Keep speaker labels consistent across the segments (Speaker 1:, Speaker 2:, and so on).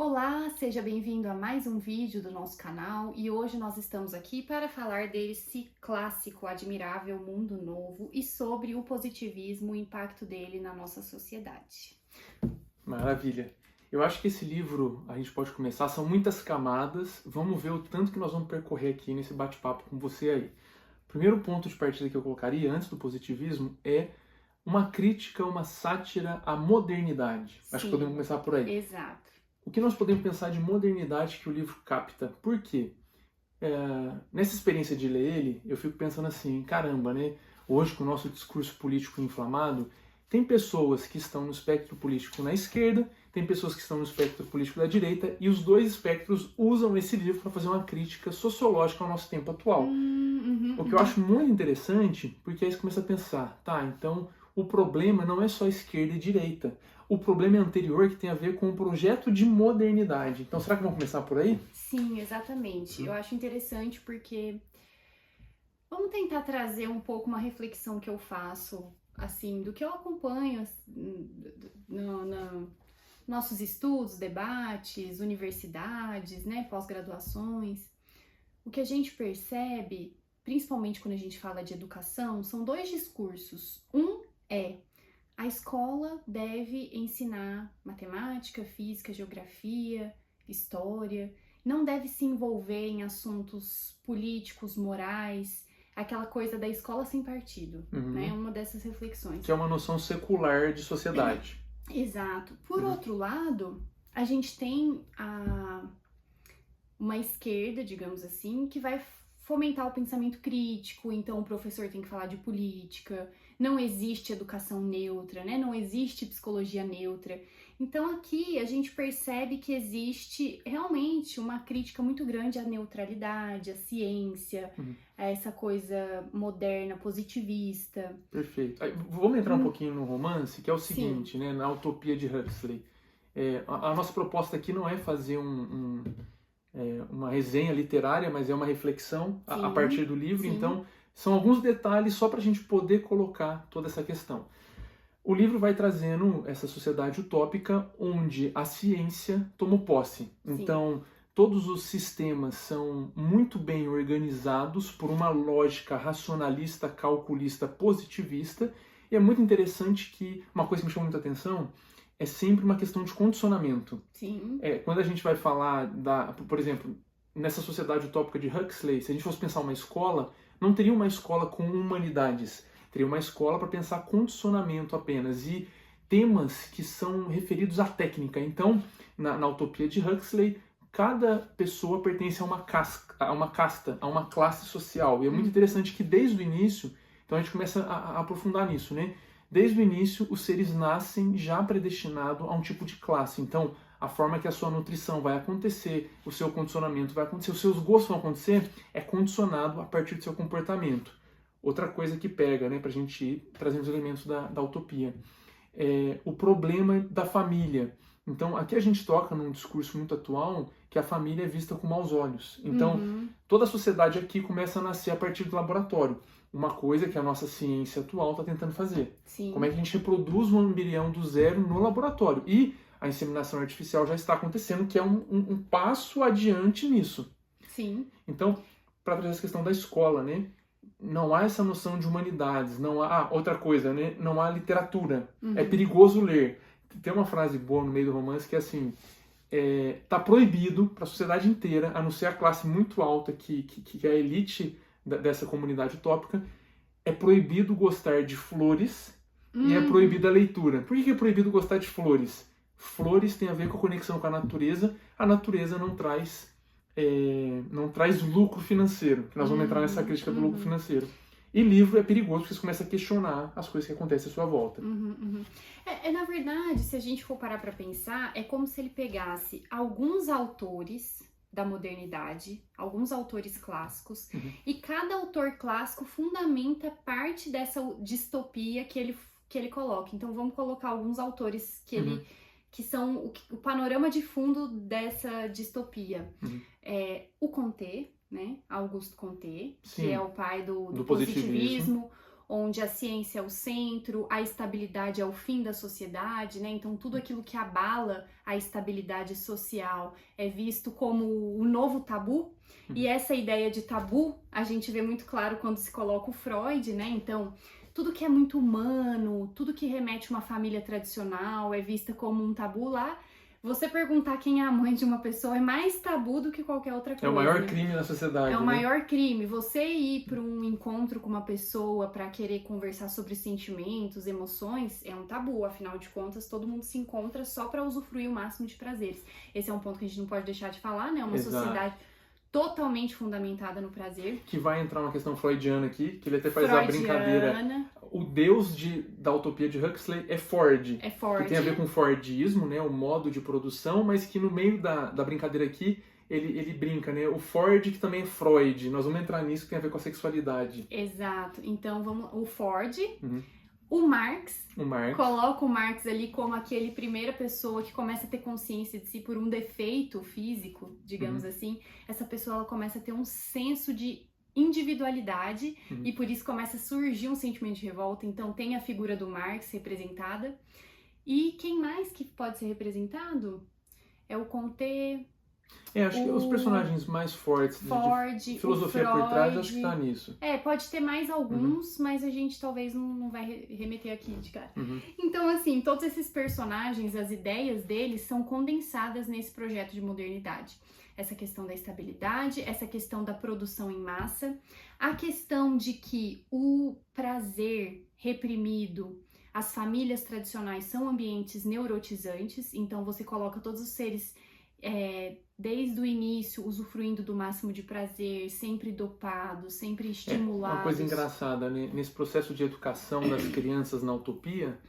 Speaker 1: Olá, seja bem-vindo a mais um vídeo do nosso canal e hoje nós estamos aqui para falar desse clássico admirável Mundo Novo e sobre o positivismo, o impacto dele na nossa sociedade.
Speaker 2: Maravilha. Eu acho que esse livro, a gente pode começar, são muitas camadas, vamos ver o tanto que nós vamos percorrer aqui nesse bate-papo com você aí. O primeiro ponto de partida que eu colocaria, antes do positivismo, é uma crítica, uma sátira à modernidade. Acho que podemos começar por aí.
Speaker 1: Exato.
Speaker 2: O que nós podemos pensar de modernidade que o livro capta? Por quê? Nessa experiência de ler ele, eu fico pensando assim, caramba, né? Hoje, com o nosso discurso político inflamado, tem pessoas que estão no espectro político na esquerda, tem pessoas que estão no espectro político da direita, e os dois espectros usam esse livro para fazer uma crítica sociológica ao nosso tempo atual. O que eu acho muito interessante, porque aí você começa a pensar, tá, então o problema não é só esquerda e direita. O problema é anterior, que tem a ver com o projeto de modernidade. Então, será que vamos começar por aí?
Speaker 1: Sim, exatamente. Eu acho interessante porque vamos tentar trazer um pouco uma reflexão que eu faço, assim, do que eu acompanho nossos estudos, debates, universidades, né, pós-graduações. O que a gente percebe, principalmente quando a gente fala de educação, são dois discursos. Um é: a escola deve ensinar matemática, física, geografia, história, não deve se envolver em assuntos políticos, morais, aquela coisa da escola sem partido, né? Uma dessas reflexões.
Speaker 2: Que é uma noção secular de sociedade.
Speaker 1: Exato. Por outro lado, a gente tem uma esquerda, digamos assim, que vai fomentar o pensamento crítico, então o professor tem que falar de política, não existe educação neutra, né? Não existe psicologia neutra. Então aqui a gente percebe que existe realmente uma crítica muito grande à neutralidade, à ciência, a essa coisa moderna, positivista.
Speaker 2: Perfeito. Aí, vamos entrar um pouquinho no romance, que é o seguinte, né? Na Utopia de Huxley. A nossa proposta aqui não é fazer uma resenha literária, mas é uma reflexão a partir do livro. Sim. Então, são alguns detalhes só para a gente poder colocar toda essa questão. O livro vai trazendo essa sociedade utópica onde a ciência tomou posse. Sim. Então, todos os sistemas são muito bem organizados por uma lógica racionalista, calculista, positivista. E é muito interessante que uma coisa que me chama muita atenção é sempre uma questão de condicionamento.
Speaker 1: Sim.
Speaker 2: Quando a gente vai falar por exemplo, nessa sociedade utópica de Huxley, se a gente fosse pensar uma escola, não teria uma escola com humanidades, teria uma escola para pensar condicionamento apenas e temas que são referidos à técnica. Então, na Utopia de Huxley, cada pessoa pertence a uma casta, a uma classe social. E é muito interessante que desde o início, então a gente começa a aprofundar nisso, né? Desde o início, os seres nascem já predestinados a um tipo de classe. Então, a forma que a sua nutrição vai acontecer, o seu condicionamento vai acontecer, os seus gostos vão acontecer, é condicionado a partir do seu comportamento. Outra coisa que pega, né, para a gente ir trazendo os elementos da utopia. O problema da família. Então, aqui a gente toca num discurso muito atual que a família é vista com maus olhos. Então, toda a sociedade aqui começa a nascer a partir do laboratório. Uma coisa que a nossa ciência atual está tentando fazer.
Speaker 1: Sim.
Speaker 2: Como é que a gente reproduz um embrião do zero no laboratório? E a inseminação artificial já está acontecendo, que é um passo adiante nisso.
Speaker 1: Sim.
Speaker 2: Então, para trazer essa questão da escola, né? Não há essa noção de humanidades, não há outra coisa, né? Não há literatura. É perigoso ler. Tem uma frase boa no meio do romance que é assim: tá proibido para a sociedade inteira, a não ser a classe muito alta que é a elite dessa comunidade utópica, é proibido gostar de flores e é proibida a leitura. Por que é proibido gostar de flores? Flores tem a ver com a conexão com a natureza natureza não traz lucro financeiro, que nós vamos entrar nessa crítica do lucro financeiro. E livro é perigoso porque você começa a questionar as coisas que acontecem à sua volta.
Speaker 1: Na verdade, se a gente for parar para pensar, é como se ele pegasse alguns autores da modernidade, alguns autores clássicos, e cada autor clássico fundamenta parte dessa distopia que ele coloca. Então vamos colocar alguns autores que são o panorama de fundo dessa distopia. O Comte, né? Auguste Comte,
Speaker 2: Sim.
Speaker 1: que é o pai do positivismo, onde a ciência é o centro, a estabilidade é o fim da sociedade, né? Então tudo aquilo que abala a estabilidade social é visto como o novo tabu. E essa ideia de tabu a gente vê muito claro quando se coloca o Freud, né? Então tudo que é muito humano, tudo que remete a uma família tradicional é vista como um tabu lá. Você perguntar quem é a mãe de uma pessoa é mais tabu do que qualquer outra coisa.
Speaker 2: É o maior crime na sociedade.
Speaker 1: É o
Speaker 2: né?
Speaker 1: maior crime. Você ir para um encontro com uma pessoa para querer conversar sobre sentimentos, emoções, é um tabu. Afinal de contas, todo mundo se encontra só para usufruir o máximo de prazeres. Esse é um ponto que a gente não pode deixar de falar, né? Uma sociedade totalmente fundamentada no prazer.
Speaker 2: Que vai entrar uma questão freudiana aqui, que ele até faz a brincadeira. O deus da utopia de Huxley é Ford.
Speaker 1: É Ford.
Speaker 2: Que tem a ver com Fordismo, né? O modo de produção, mas que no meio da brincadeira aqui, ele brinca, né? O Ford, que também é Freud. Nós vamos entrar nisso, que tem a ver com a sexualidade.
Speaker 1: Exato. Então, o Ford...
Speaker 2: Uhum.
Speaker 1: O Marx,
Speaker 2: Marx,
Speaker 1: coloca o Marx ali como aquele primeira pessoa que começa a ter consciência de si por um defeito físico, digamos assim. Essa pessoa ela começa a ter um senso de individualidade e por isso começa a surgir um sentimento de revolta. Então tem a figura do Marx representada. E quem mais que pode ser representado? É o Comte...
Speaker 2: acho que os personagens mais fortes de filosofia por trás, acho que tá nisso.
Speaker 1: Pode ter mais alguns, mas a gente talvez não vai remeter aqui de cara. Então, assim, todos esses personagens, as ideias deles são condensadas nesse projeto de modernidade. Essa questão da estabilidade, essa questão da produção em massa, a questão de que o prazer reprimido, as famílias tradicionais são ambientes neurotizantes, então você coloca todos os seres... desde o início, usufruindo do máximo de prazer, sempre dopados, sempre estimulados.
Speaker 2: Uma coisa engraçada, né? Nesse processo de educação das crianças na utopia,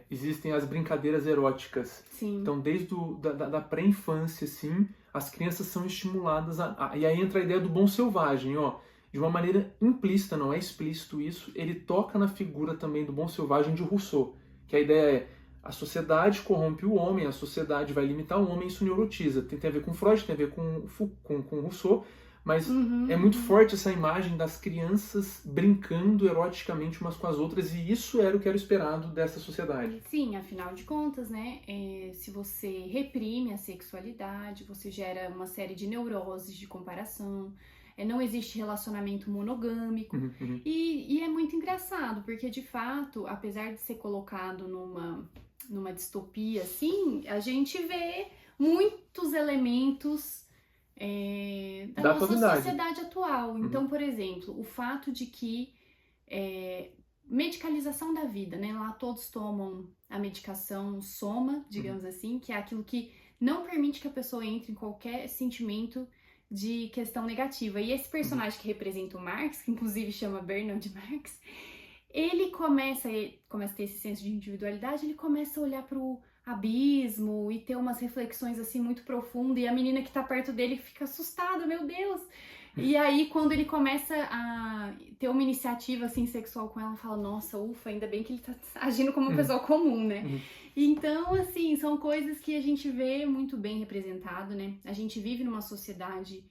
Speaker 2: existem as brincadeiras eróticas.
Speaker 1: Sim.
Speaker 2: Então, desde da pré-infância, assim, as crianças são estimuladas e aí entra a ideia do bom selvagem, ó. De uma maneira implícita, não é explícito isso, ele toca na figura também do bom selvagem de Rousseau, que a ideia é a sociedade corrompe o homem, a sociedade vai limitar o homem, isso neurotiza. Tem a ver com Freud, tem a ver com Rousseau, mas é muito forte essa imagem das crianças brincando eroticamente umas com as outras, e isso era o que era esperado dessa sociedade.
Speaker 1: Sim, afinal de contas, né, se você reprime a sexualidade, você gera uma série de neuroses de comparação, não existe relacionamento monogâmico, e é muito engraçado, porque de fato, apesar de ser colocado numa distopia, assim, a gente vê muitos elementos da nossa sociedade atual. Então, por exemplo, o fato de que medicalização da vida, né? Lá todos tomam a medicação soma, digamos assim, que é aquilo que não permite que a pessoa entre em qualquer sentimento de questão negativa. E esse personagem que representa o Marx, que inclusive chama Bernard Marx, ele começa a ter esse senso de individualidade, ele começa a olhar pro abismo e ter umas reflexões assim muito profundas, e a menina que tá perto dele fica assustada, meu Deus! E aí, quando ele começa a ter uma iniciativa assim sexual com ela, fala, nossa, ufa, ainda bem que ele tá agindo como uma pessoa comum, né? Então, assim, são coisas que a gente vê muito bem representado, né? A gente vive numa sociedade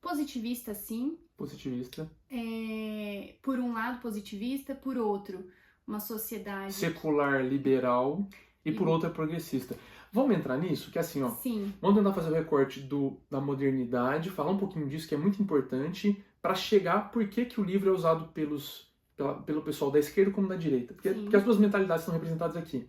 Speaker 1: positivista, sim.
Speaker 2: Positivista.
Speaker 1: Por um lado, positivista, por outro, uma sociedade...
Speaker 2: secular, liberal, e por outro é progressista. Vamos entrar nisso? Que assim, ó,
Speaker 1: Sim.
Speaker 2: Vamos tentar fazer o recorte da modernidade, falar um pouquinho disso, que é muito importante, para chegar por que o livro é usado pelo pessoal da esquerda como da direita. Porque as duas mentalidades são representadas aqui.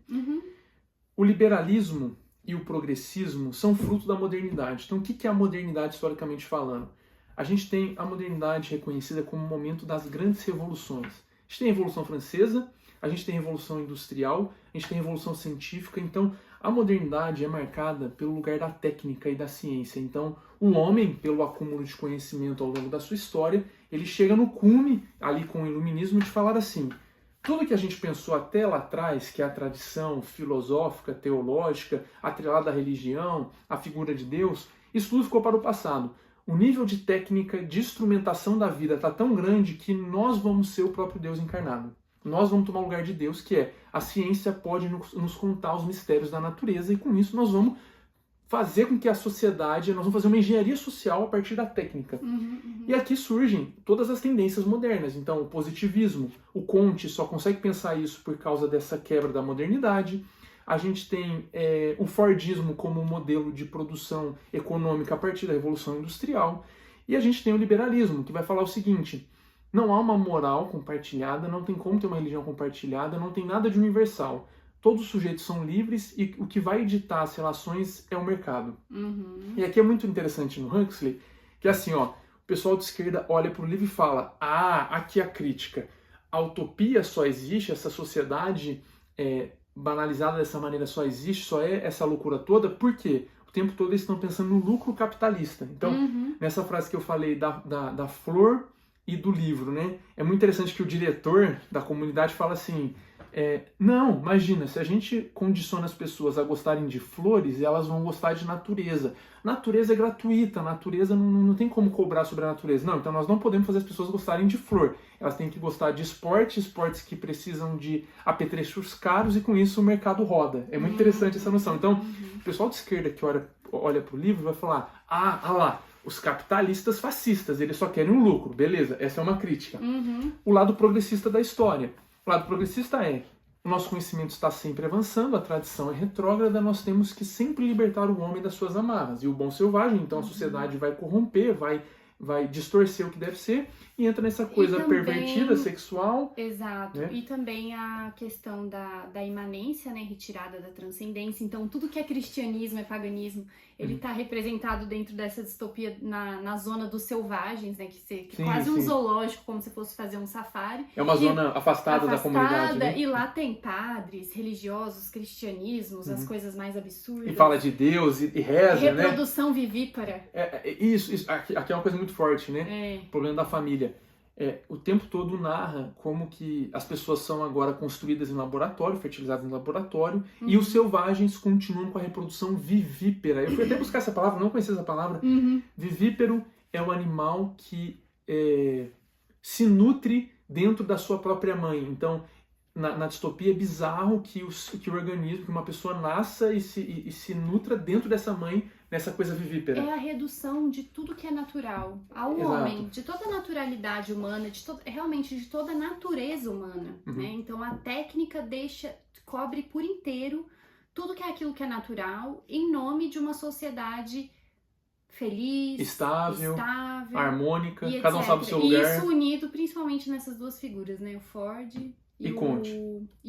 Speaker 2: O liberalismo e o progressismo são fruto da modernidade. Então, o que é a modernidade, historicamente falando? A gente tem a modernidade reconhecida como o momento das grandes revoluções. A gente tem a Revolução Francesa, a gente tem a Revolução Industrial, a gente tem a Revolução Científica. Então, a modernidade é marcada pelo lugar da técnica e da ciência. Então, o homem, pelo acúmulo de conhecimento ao longo da sua história, ele chega no cume, ali com o iluminismo, de falar assim: tudo que a gente pensou até lá atrás, que é a tradição filosófica, teológica, atrelada à religião, à figura de Deus, isso tudo ficou para o passado. O nível de técnica, de instrumentação da vida está tão grande que nós vamos ser o próprio Deus encarnado. Nós vamos tomar o lugar de Deus, que é a ciência pode nos contar os mistérios da natureza, e com isso nós vamos fazer com que a sociedade, nós vamos fazer uma engenharia social a partir da técnica. E aqui surgem todas as tendências modernas. Então, o positivismo, o Comte só consegue pensar isso por causa dessa quebra da modernidade. A gente tem o Fordismo como modelo de produção econômica a partir da Revolução Industrial. E a gente tem o liberalismo, que vai falar o seguinte: não há uma moral compartilhada, não tem como ter uma religião compartilhada, não tem nada de universal. Todos os sujeitos são livres e o que vai ditar as relações é o mercado. E aqui é muito interessante no Huxley, que é assim, ó, o pessoal de esquerda olha para o livro e fala: aqui a crítica. A utopia só existe, essa sociedade banalizada dessa maneira só existe, só é essa loucura toda, por quê? O tempo todo eles estão pensando no lucro capitalista. Então, nessa frase que eu falei da flor e do livro, né? É muito interessante que o diretor da comunidade fala assim: não, imagina, se a gente condiciona as pessoas a gostarem de flores, elas vão gostar de natureza. Natureza é gratuita, natureza não tem como cobrar sobre a natureza. Não, então nós não podemos fazer as pessoas gostarem de flor. Elas têm que gostar de esportes que precisam de apetrechos caros e com isso o mercado roda. É muito interessante essa noção. Então, o pessoal de esquerda que olha para o livro vai falar: lá, os capitalistas fascistas, eles só querem um lucro. Beleza, essa é uma crítica. O lado progressista da história. O lado progressista o nosso conhecimento está sempre avançando, a tradição é retrógrada, nós temos que sempre libertar o homem das suas amarras. E o bom selvagem, então a sociedade vai corromper, vai distorcer o que deve ser, e entra nessa coisa também, pervertida, sexual.
Speaker 1: Exato. Né? E também a questão da imanência, né, retirada da transcendência. Então, tudo que é cristianismo, é paganismo, ele está representado dentro dessa distopia na zona dos selvagens, né, que quase um zoológico, como se fosse fazer um safari.
Speaker 2: É uma zona afastada da comunidade, né?
Speaker 1: E lá tem padres, religiosos, cristianismos, as coisas mais absurdas.
Speaker 2: E fala de Deus e reza,
Speaker 1: reprodução vivípara.
Speaker 2: Isso aqui é uma coisa muito forte, né? O problema da família. O tempo todo narra como que as pessoas são agora construídas em laboratório, fertilizadas em laboratório, e os selvagens continuam com a reprodução vivípara. Eu fui até buscar essa palavra, não conhecia essa palavra. Vivíparo é o animal que se nutre dentro da sua própria mãe. Então, na distopia é bizarro que o organismo, que uma pessoa nasça e se nutra dentro dessa mãe, nessa coisa vivípara.
Speaker 1: É a redução de tudo que é natural ao homem, de toda a naturalidade humana, realmente de toda a natureza humana, né? Então a técnica cobre por inteiro tudo que é aquilo que é natural, em nome de uma sociedade feliz, estável,
Speaker 2: harmônica, cada um sabe o seu lugar.
Speaker 1: E isso unido principalmente nessas duas figuras, né? O Ford e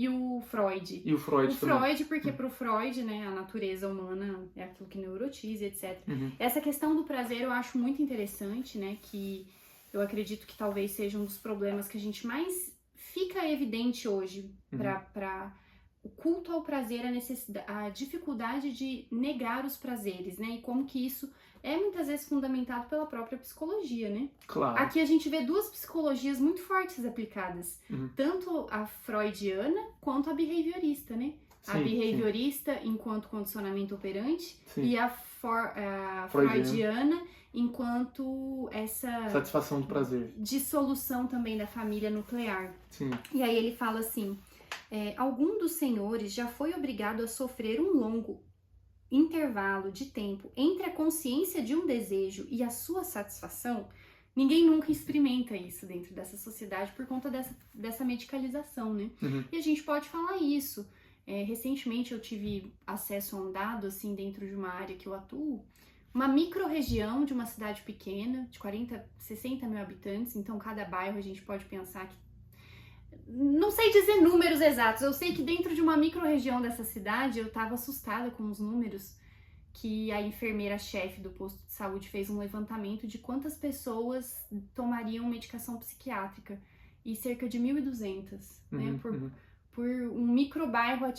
Speaker 1: o Freud.
Speaker 2: E o Freud também.
Speaker 1: O Freud, porque pro Freud, né, a natureza humana é aquilo que neurotiza, etc. Essa questão do prazer eu acho muito interessante, né, que eu acredito que talvez seja um dos problemas que a gente mais fica evidente hoje para o culto ao prazer, a dificuldade de negar os prazeres, né, e como que isso é muitas vezes fundamentado pela própria psicologia, né?
Speaker 2: Claro.
Speaker 1: Aqui a gente vê duas psicologias muito fortes aplicadas, tanto a freudiana quanto a behaviorista, né? A behaviorista enquanto condicionamento operante e a freudiana enquanto essa
Speaker 2: satisfação do prazer,
Speaker 1: dissolução também da família nuclear.
Speaker 2: Sim.
Speaker 1: E aí ele fala assim: algum dos senhores já foi obrigado a sofrer um longo intervalo de tempo entre a consciência de um desejo e a sua satisfação? Ninguém nunca experimenta isso dentro dessa sociedade por conta dessa medicalização, né? E a gente pode falar isso. Recentemente eu tive acesso a um dado, assim, dentro de uma área que eu atuo, uma micro-região de uma cidade pequena, de 60 mil habitantes, então cada bairro a gente pode pensar que... Não sei dizer números exatos, eu sei que dentro de uma micro-região dessa cidade eu estava assustada com os números que a enfermeira-chefe do posto de saúde fez um levantamento de quantas pessoas tomariam medicação psiquiátrica, e cerca de 1.200, né, por um microbairro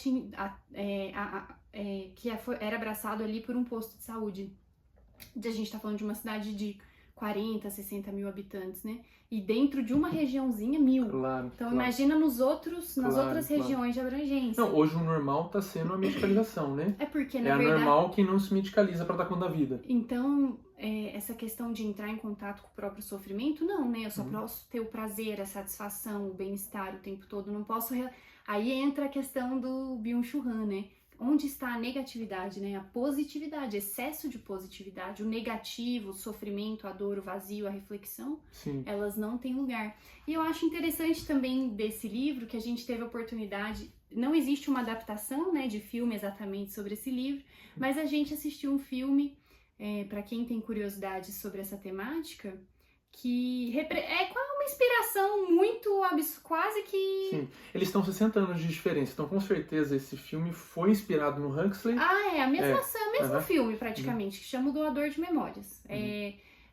Speaker 1: que era abraçado ali por um posto de saúde. A gente tá falando de uma cidade de 40, 60 mil habitantes, né? E dentro de uma regiãozinha, 1.000.
Speaker 2: Claro,
Speaker 1: então imagina nas outras regiões de abrangência.
Speaker 2: Não, hoje o normal tá sendo a medicalização, né?
Speaker 1: É porque, na verdade...
Speaker 2: normal quem não se medicaliza para dar conta da vida.
Speaker 1: Então, essa questão de entrar em contato com o próprio sofrimento, não, né? Eu só posso ter o prazer, a satisfação, o bem-estar o tempo todo, não posso... Aí entra a questão do Byung-Chul Han, né? onde está a negatividade, né? A positividade, excesso de positividade, o negativo, o sofrimento, a dor, o vazio, a reflexão,
Speaker 2: Sim.
Speaker 1: elas não têm lugar. E eu acho interessante também desse livro que a gente teve a oportunidade, não existe uma adaptação, né, de filme exatamente sobre esse livro, mas a gente assistiu um filme, para quem tem curiosidade sobre essa temática, que é uma inspiração muito quase que...
Speaker 2: Sim, eles estão 60 anos de diferença, então com certeza esse filme foi inspirado no Huxley.
Speaker 1: Ah, é o mesmo filme praticamente, que chama O Doador de Memórias.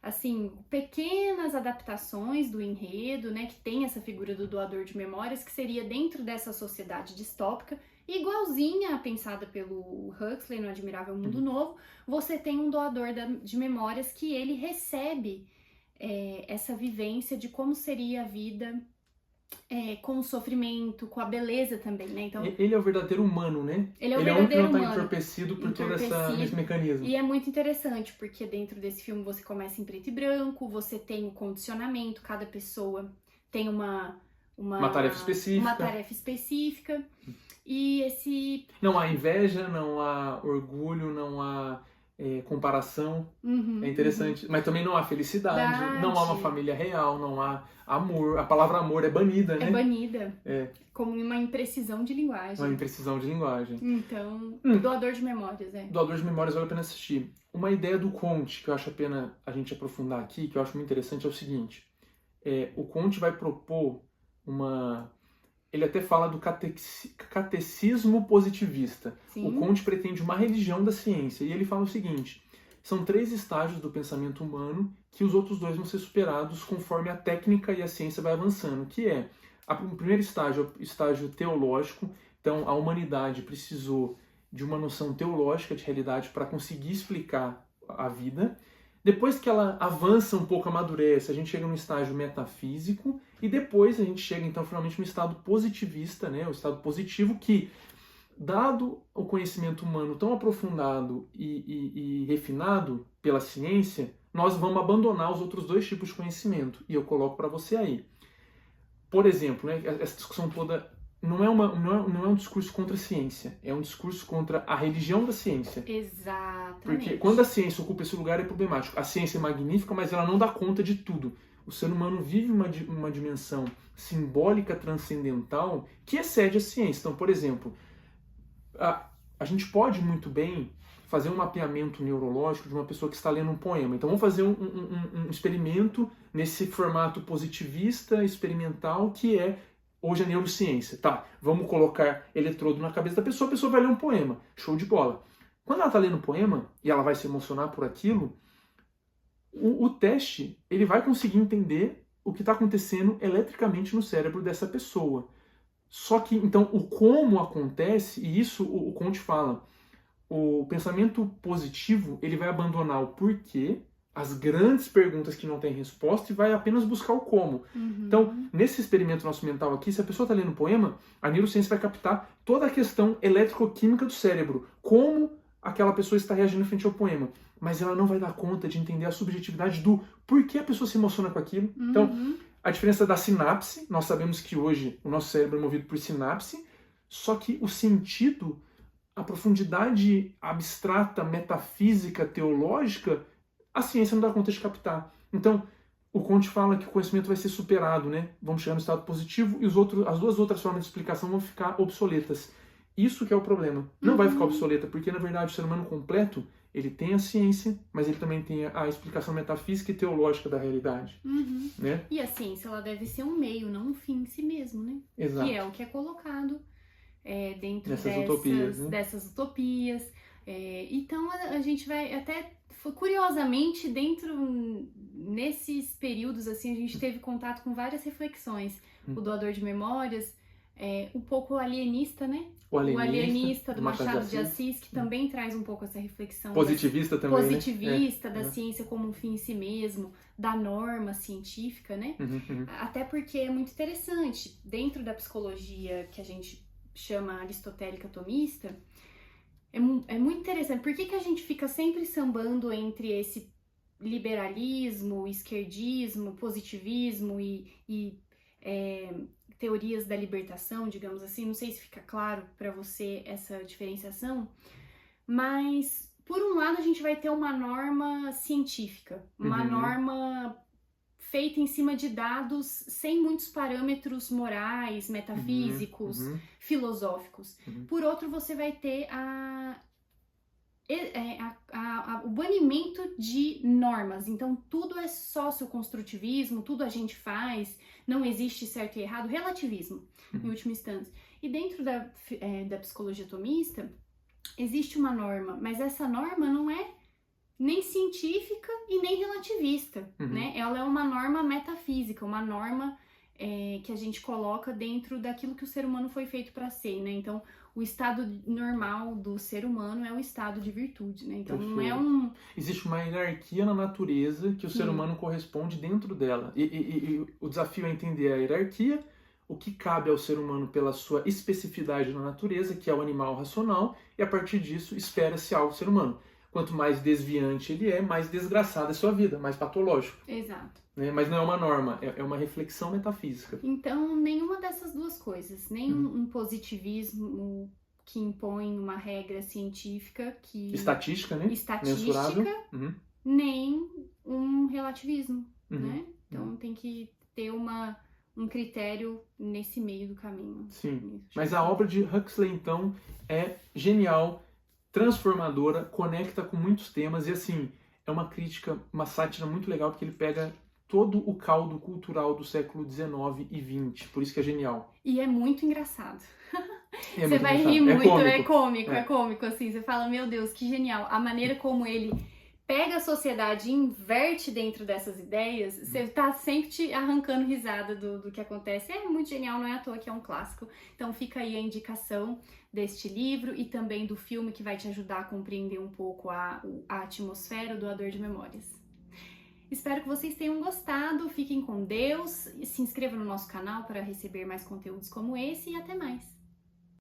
Speaker 1: Assim, pequenas adaptações do enredo, né, que tem essa figura do doador de memórias, que seria dentro dessa sociedade distópica, igualzinha a pensada pelo Huxley no Admirável Mundo Novo, você tem um doador de memórias que ele recebe essa vivência de como seria a vida com o sofrimento, com a beleza também, né? Então,
Speaker 2: ele é o verdadeiro humano, né?
Speaker 1: Ele é o verdadeiro
Speaker 2: humano. Ele não
Speaker 1: humano.
Speaker 2: está entorpecido por todo esse mecanismo.
Speaker 1: E é muito interessante, porque dentro desse filme você começa em preto e branco, você tem o condicionamento, cada pessoa tem uma
Speaker 2: tarefa específica.
Speaker 1: Uma tarefa específica. E esse...
Speaker 2: Não há inveja, não há orgulho, não há comparação. É interessante. Mas também não há felicidade, não há uma família real, não há amor. A palavra amor é banida, né?
Speaker 1: É banida. Como uma imprecisão de linguagem.
Speaker 2: Uma imprecisão de linguagem.
Speaker 1: Então, doador de memórias,
Speaker 2: Doador de memórias vale a pena assistir. Uma ideia do Comte, que eu acho a pena a gente aprofundar aqui, que eu acho muito interessante, é o seguinte. O Comte vai propor uma... Ele até fala do catecismo positivista.
Speaker 1: Sim.
Speaker 2: O Comte pretende uma religião da ciência. E ele fala o seguinte: são 3 estágios do pensamento humano que os outros 2 vão ser superados conforme a técnica e a ciência vai avançando. Que é, o primeiro estágio é o estágio teológico. Então, a humanidade precisou de uma noção teológica de realidade para conseguir explicar a vida. Depois que ela avança um pouco, amadurece, a gente chega no estágio metafísico e depois a gente chega, então, finalmente no estado positivista, né? O estado positivo que, dado o conhecimento humano tão aprofundado e refinado pela ciência, nós vamos abandonar os outros 2 tipos de conhecimento. E eu coloco para você aí. Por exemplo, né, essa discussão toda não é um discurso contra a ciência, é um discurso contra a religião da ciência.
Speaker 1: Exatamente.
Speaker 2: Porque quando a ciência ocupa esse lugar é problemático. A ciência é magnífica, mas ela não dá conta de tudo. O ser humano vive uma dimensão simbólica transcendental que excede a ciência. Então, por exemplo, a gente pode muito bem fazer um mapeamento neurológico de uma pessoa que está lendo um poema. Então vamos fazer um experimento nesse formato positivista, experimental, que é hoje a neurociência. Tá, vamos colocar eletrodo na cabeça da pessoa, a pessoa vai ler um poema. Show de bola. Quando ela está lendo um poema e ela vai se emocionar por aquilo, o teste ele vai conseguir entender o que está acontecendo eletricamente no cérebro dessa pessoa. Só que, então, o como acontece, e isso o Comte fala, o pensamento positivo ele vai abandonar o porquê, as grandes perguntas que não têm resposta, e vai apenas buscar o como. Então, nesse experimento nosso mental aqui, se a pessoa está lendo um poema, a neurociência vai captar toda a questão eletroquímica do cérebro, como aquela pessoa está reagindo frente ao poema. Mas ela não vai dar conta de entender a subjetividade do porquê a pessoa se emociona com aquilo. Então, a diferença da sinapse, nós sabemos que hoje o nosso cérebro é movido por sinapse, só que o sentido, a profundidade abstrata, metafísica, teológica, a ciência não dá conta de captar. Então, o Comte fala que o conhecimento vai ser superado, né? Vamos chegar no estado positivo e as 2 outras formas de explicação vão ficar obsoletas. Isso que é o problema. Não vai ficar obsoleta, porque na verdade o ser humano completo, ele tem a ciência, mas ele também tem a explicação metafísica e teológica da realidade. Né?
Speaker 1: E a ciência, ela deve ser um meio, não um fim em si mesmo, né?
Speaker 2: Exato.
Speaker 1: Que é o que é colocado dentro dessas utopias. Então a gente vai até, curiosamente, nesses períodos, assim, a gente teve contato com várias reflexões. O Doador de Memórias, um pouco alienista, né? O alienista do Machado de Assis, que também traz um pouco essa reflexão
Speaker 2: positivista também,
Speaker 1: positivista, né? Da ciência como um fim em si mesmo, da norma científica, né? Até porque é muito interessante, dentro da psicologia que a gente chama aristotélica tomista, é muito interessante. Por que a gente fica sempre sambando entre esse liberalismo, esquerdismo, positivismo e teorias da libertação, digamos assim, não sei se fica claro para você essa diferenciação, mas por um lado a gente vai ter uma norma científica, uma norma feita em cima de dados sem muitos parâmetros morais, metafísicos, filosóficos. Por outro, você vai ter o banimento de normas. Então, tudo é socioconstrutivismo, tudo a gente faz, não existe certo e errado, relativismo, em última instância. E dentro da psicologia tomista, existe uma norma, mas essa norma não é nem científica e nem relativista, né? Ela é uma norma metafísica, uma norma que a gente coloca dentro daquilo que o ser humano foi feito para ser, né? Então, o estado normal do ser humano é o estado de virtude, né? Então, não é um...
Speaker 2: Existe uma hierarquia na natureza que o ser humano corresponde dentro dela. E o desafio é entender a hierarquia, o que cabe ao ser humano pela sua especificidade na natureza, que é o animal racional, e a partir disso espera-se algo do ser humano. Quanto mais desviante ele é, mais desgraçada é a sua vida, mais patológico.
Speaker 1: Exato.
Speaker 2: Né? Mas não é uma norma, é uma reflexão metafísica.
Speaker 1: Então, nenhuma dessas duas coisas, nem um positivismo que impõe uma regra científica que...
Speaker 2: Estatística, né?
Speaker 1: Estatística, nem um relativismo, né? Então, tem que ter um critério nesse meio do caminho.
Speaker 2: Sim, mas a obra de Huxley, então, é genial, transformadora, conecta com muitos temas e, assim, é uma crítica, uma sátira muito legal, porque ele pega todo o caldo cultural do século XIX e XX, por isso que é genial.
Speaker 1: E é muito engraçado.
Speaker 2: Você
Speaker 1: vai rir muito, é cômico, assim, você fala, meu Deus, que genial. A maneira como ele pega a sociedade e inverte dentro dessas ideias, você tá sempre te arrancando risada do que acontece. É muito genial, não é à toa que é um clássico. Então fica aí a indicação deste livro e também do filme que vai te ajudar a compreender um pouco a atmosfera do Doador de Memórias. Espero que vocês tenham gostado, fiquem com Deus, se inscreva no nosso canal para receber mais conteúdos como esse e até mais!